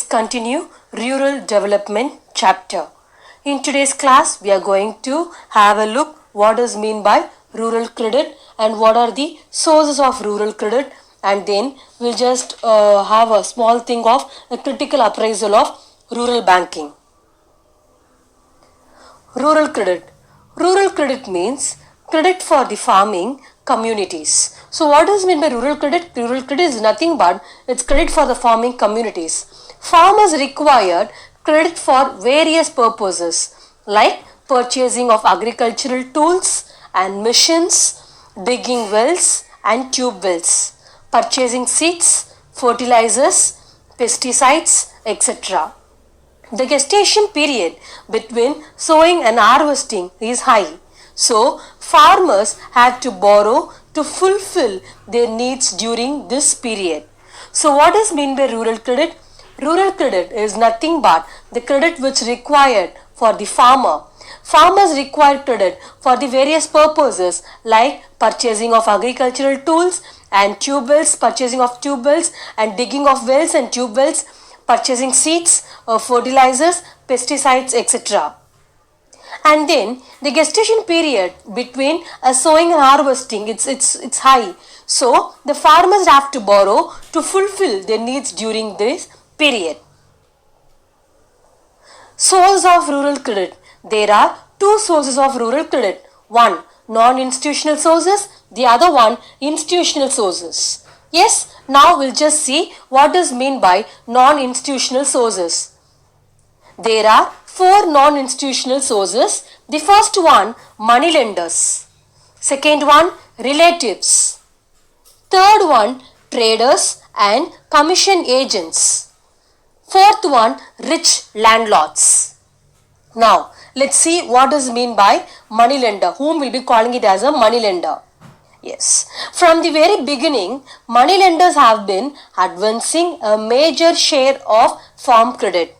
Continue Rural Development chapter. In today's class, we are going to have a look what is mean by rural credit and what are the sources of rural credit, and then we'll just have a small thing of a critical appraisal of rural banking. Rural credit. Rural credit means credit for the farming communities. So what does mean by rural credit? Rural credit is nothing but it's credit for the farming communities. Farmers required credit for various purposes like purchasing of agricultural tools and machines, digging wells and tube wells, purchasing seeds, fertilizers, pesticides, etc. The gestation period between sowing and harvesting is high. So, farmers have to borrow to fulfill their needs during this period. So, what is meant by rural credit? Rural credit is nothing but the credit which required for the farmer. Farmers require credit for the various purposes like purchasing of agricultural tools and tube wells, purchasing of tube wells and digging of wells and tube wells, purchasing seeds, fertilizers, pesticides, etc. And then the gestation period between sowing and harvesting, it's high. So the farmers have to borrow to fulfill their needs during this period. Source of rural credit. There are two sources of rural credit. One, non-institutional sources. The other one, institutional sources. Yes, now we'll just see what is meant by non-institutional sources. There are four non-institutional sources. The first one, money lenders. Second one, relatives. Third one, traders and commission agents. Fourth one, rich landlords. Now, let's see what is meant by money lender, whom we'll be calling it as a money lender. Yes, from the very beginning, money lenders have been advancing a major share of farm credit.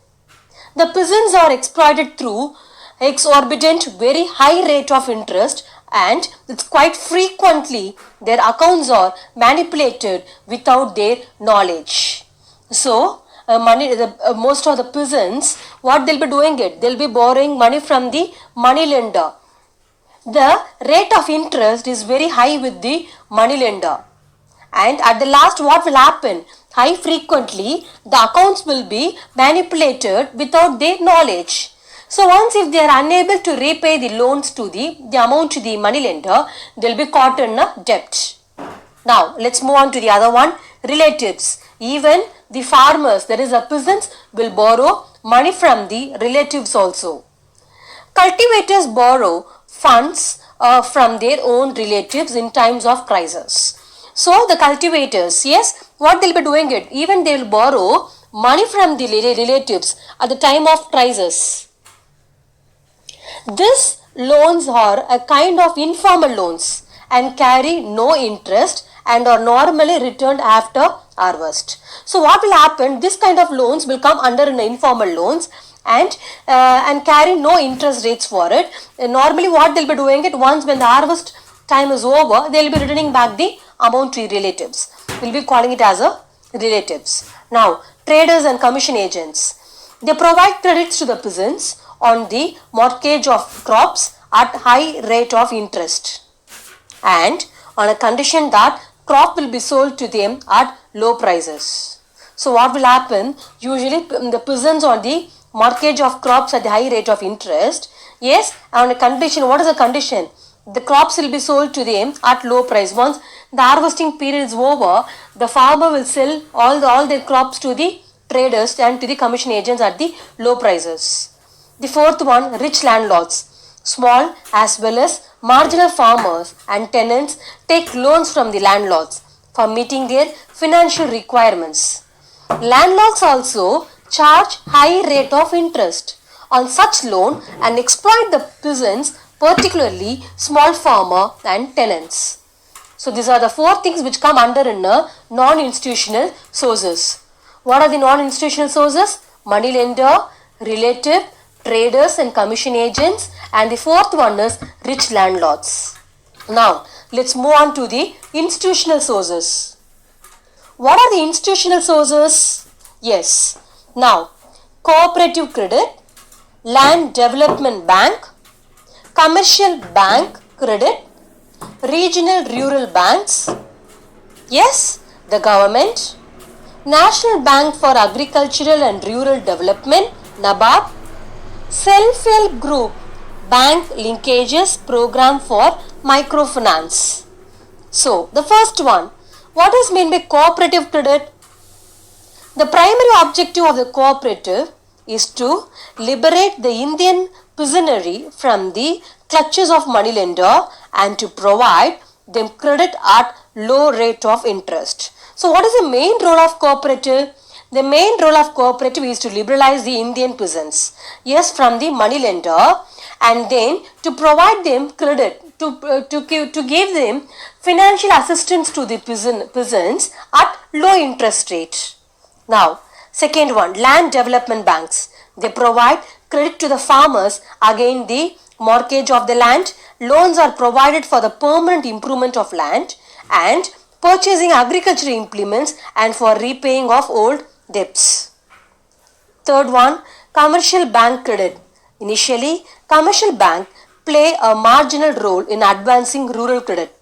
The peasants are exploited through exorbitant, very high rate of interest, and it's quite frequently their accounts are manipulated without their knowledge. So, most of the peasants, what they'll be doing it? They'll be borrowing money from the money lender. The rate of interest is very high with the money lender. And at the last, what will happen? High frequently, the accounts will be manipulated without their knowledge. So once if they are unable to repay the loans to the amount to the money lender, they'll be caught in a debt. Now, let's move on to the other one, relatives. Even the farmers, that is the peasants, will borrow money from the relatives also. Cultivators borrow funds from their own relatives in times of crisis. So the cultivators, yes, what they'll be doing it? Even they will borrow money from the relatives at the time of crisis. These loans are a kind of informal loans and carry no interest and are normally returned after harvest. So what will happen? This kind of loans will come under an informal loans and carry no interest rates for it. Normally what they'll be doing it, once when the harvest time is over, they'll be returning back the amount to relatives. We'll be calling it as a relatives. Now, traders and commission agents. They provide credits to the peasants on the mortgage of crops at high rate of interest and on a condition that crop will be sold to them at low prices. So what will happen? Usually the peasants on the mortgage of crops at the high rate of interest. Yes, on a condition. What is the condition? The crops will be sold to them at low price. Once the harvesting period is over, the farmer will sell all their crops to the traders and to the commission agents at the low prices. The fourth one, rich landlords. Small as well as marginal farmers and tenants take loans from the landlords for meeting their financial requirements. Landlords also charge high rate of interest on such loan and exploit the peasants, particularly small farmer and tenants. So these are the four things which come under in non-institutional sources. What are the non-institutional sources? Money lender, relative, traders and commission agents, and the fourth one is rich landlords. Now let's move on to the institutional sources. What are the institutional sources? Yes, Now, cooperative credit, land development bank, commercial bank credit, regional rural banks. Yes, the government, National Bank for Agricultural and Rural Development, NABARD, self-help group, bank linkages program for microfinance. So, the first one, what is meant by cooperative credit? The primary objective of the cooperative is to liberate the Indian peasantry from the clutches of moneylender and to provide them credit at low rate of interest. So what is the main role of cooperative? The main role of cooperative is to liberalize the Indian peasants, yes, from the moneylender, and then to provide them credit, to give them financial assistance to the peasants at low interest rate. Now, second one, land development banks. They provide credit to the farmers against the mortgage of the land. Loans are provided for the permanent improvement of land and purchasing agricultural implements and for repaying of old debts. Third one, commercial bank credit. Initially, commercial bank play a marginal role in advancing rural credit.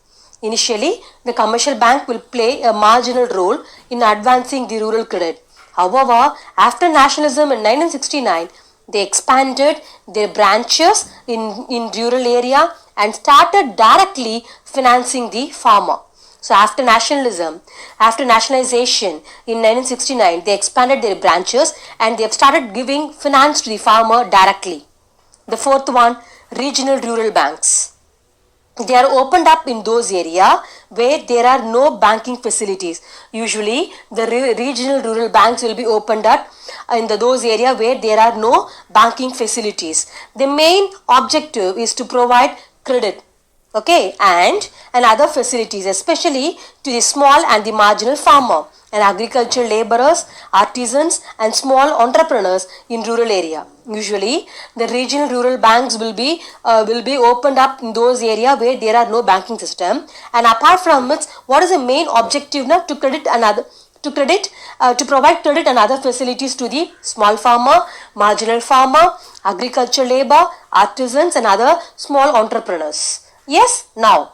Initially, the commercial bank will play a marginal role in advancing the rural credit. However, after nationalism in 1969, they expanded their branches in rural area and started directly financing the farmer. So after nationalization in 1969, they expanded their branches and they have started giving finance to the farmer directly. The fourth one, regional rural banks. They are opened up in those areas where there are no banking facilities. Usually, the regional rural banks will be opened up in those areas where there are no banking facilities. The main objective is to provide credit, okay, and other facilities, especially to the small and the marginal farmer and agricultural laborers, artisans and small entrepreneurs in rural area. Usually, the regional rural banks will be opened up in those areas where there are no banking system. And apart from it, what is the main objective now? To provide credit and other facilities to the small farmer, marginal farmer, agricultural labor, artisans and other small entrepreneurs. Yes, now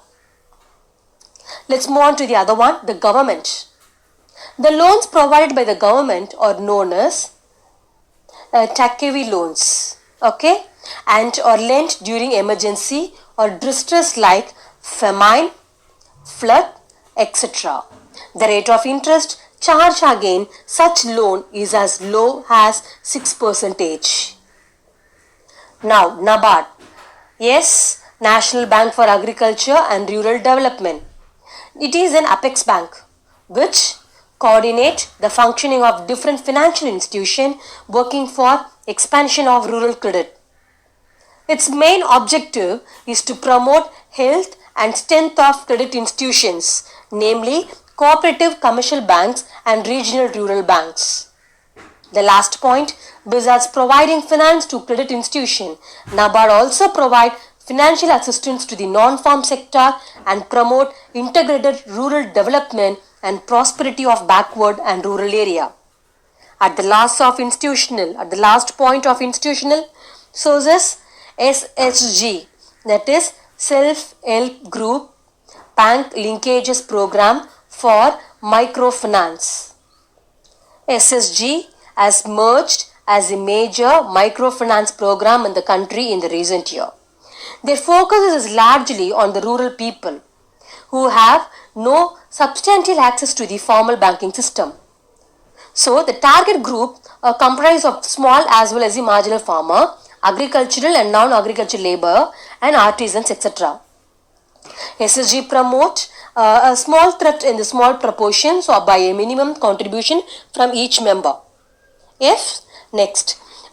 let's move on to the other one, the government. The loans provided by the government are known as Takewi loans, okay, and are lent during emergency or distress like famine, flood, etc. The rate of interest charged against such loan is as low as 6%. Now, NABARD, yes, National Bank for Agriculture and Rural Development. It is an apex bank which coordinate the functioning of different financial institutions working for expansion of rural credit. Its main objective is to promote health and strength of credit institutions, namely cooperative commercial banks and regional rural banks. The last point, besides providing finance to credit institution, NABARD also provide financial assistance to the non-farm sector and promote integrated rural development and prosperity of backward and rural area. At the last point of institutional sources, SSG, that is Self-Help Group Bank Linkages Program for Microfinance. SSG has merged as a major microfinance program in the country in the recent year. Their focus is largely on the rural people who have no substantial access to the formal banking system. So, the target group comprised of small as well as the marginal farmer, agricultural and non-agricultural labor and artisans, etc. SSG promote a small thrift in the small proportions or by a minimum contribution from each member. Next,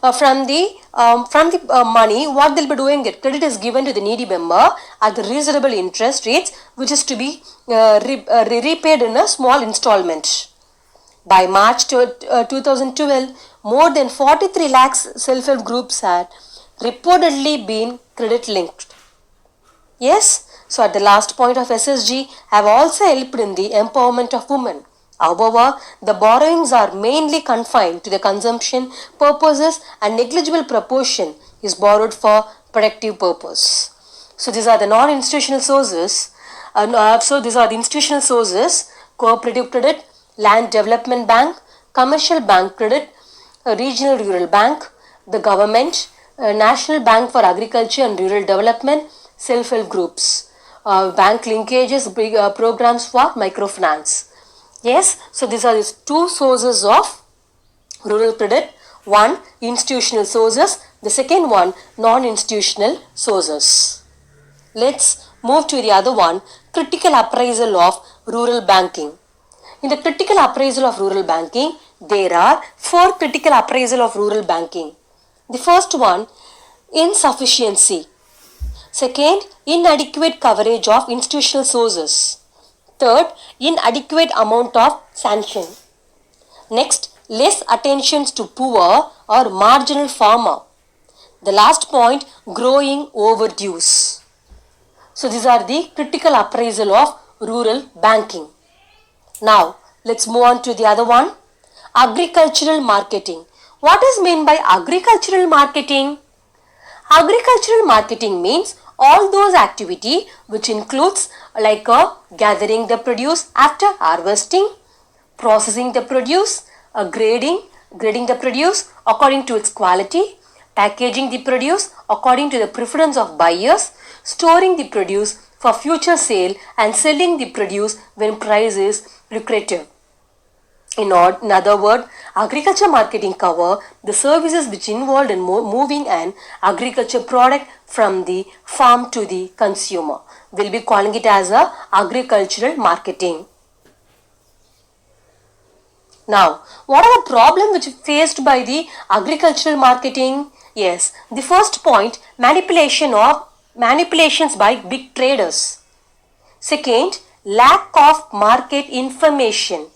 from the money, what they'll be doing, it credit is given to the needy member at the reasonable interest rates, which is to be repaid in a small installment. By March 2012, more than 43 lakhs self-help groups had reportedly been credit linked. Yes, so at the last point of SSG have also helped in the empowerment of women However, the borrowings are mainly confined to the consumption purposes and negligible proportion is borrowed for productive purpose. So these are the non-institutional sources. These are the institutional sources: cooperative credit, land development bank, commercial bank credit, a regional rural bank, the government, National Bank for Agriculture and Rural Development, self-help groups, bank linkages, big programs for microfinance. Yes, so these are these two sources of rural credit. One, institutional sources. The second one, non-institutional sources. Let's move to the other one, critical appraisal of rural banking. In the critical appraisal of rural banking, there are four critical appraisal of rural banking. The first one, insufficiency. Second, inadequate coverage of institutional sources. Third, inadequate amount of sanction. Next, less attention to poor or marginal farmer. The last point, growing overdues. So these are the critical appraisal of rural banking. Now, let's move on to the other one, agricultural marketing. What is meant by agricultural marketing? Agricultural marketing means all those activity which includes like gathering the produce after harvesting, processing the produce, grading the produce according to its quality, packaging the produce according to the preference of buyers, storing the produce for future sale and selling the produce when price is lucrative. In other words, agriculture marketing cover the services which involved in moving an agriculture product from the farm to the consumer. We'll be calling it as a agricultural marketing. Now, what are the problems which faced by the agricultural marketing? Yes, the first point, manipulations by big traders. Second, lack of market information.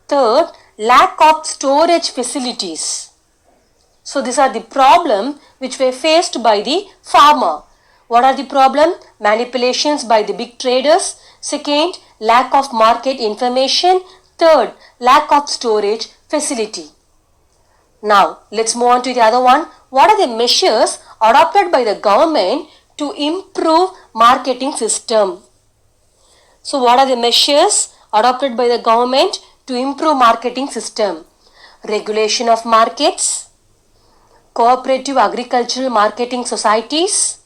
Third, lack of storage facilities. So these are the problems which were faced by the farmer. What are the problems? Manipulations by the big traders. Second, lack of market information. Third, lack of storage facility. Now, let's move on to the other one. What are the measures adopted by the government to improve marketing system? So what are the measures adopted by the government to improve marketing system? Regulation of markets, cooperative agricultural marketing societies,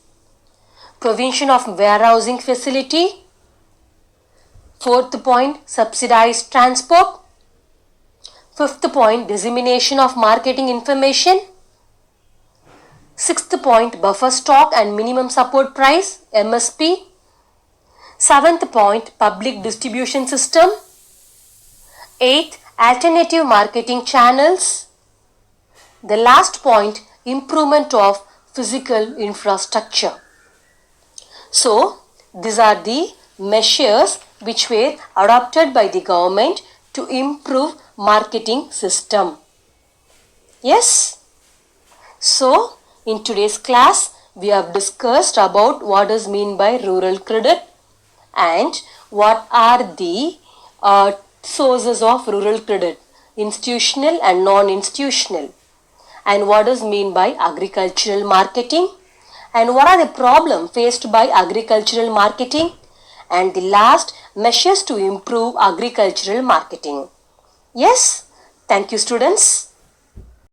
provision of warehousing facility. Fourth point, subsidized transport. Fifth point, dissemination of marketing information. Sixth point, buffer stock and minimum support price, MSP. Seventh point, public distribution system. Eighth, alternative marketing channels. The last point, improvement of physical infrastructure. So, these are the measures which were adopted by the government to improve marketing system. Yes? So, in today's class, we have discussed about what is meant by rural credit and what are the sources of rural credit, institutional and non-institutional, and what is meant by agricultural marketing, and what are the problems faced by agricultural marketing, and the last, measures to improve agricultural marketing. Yes, thank you students.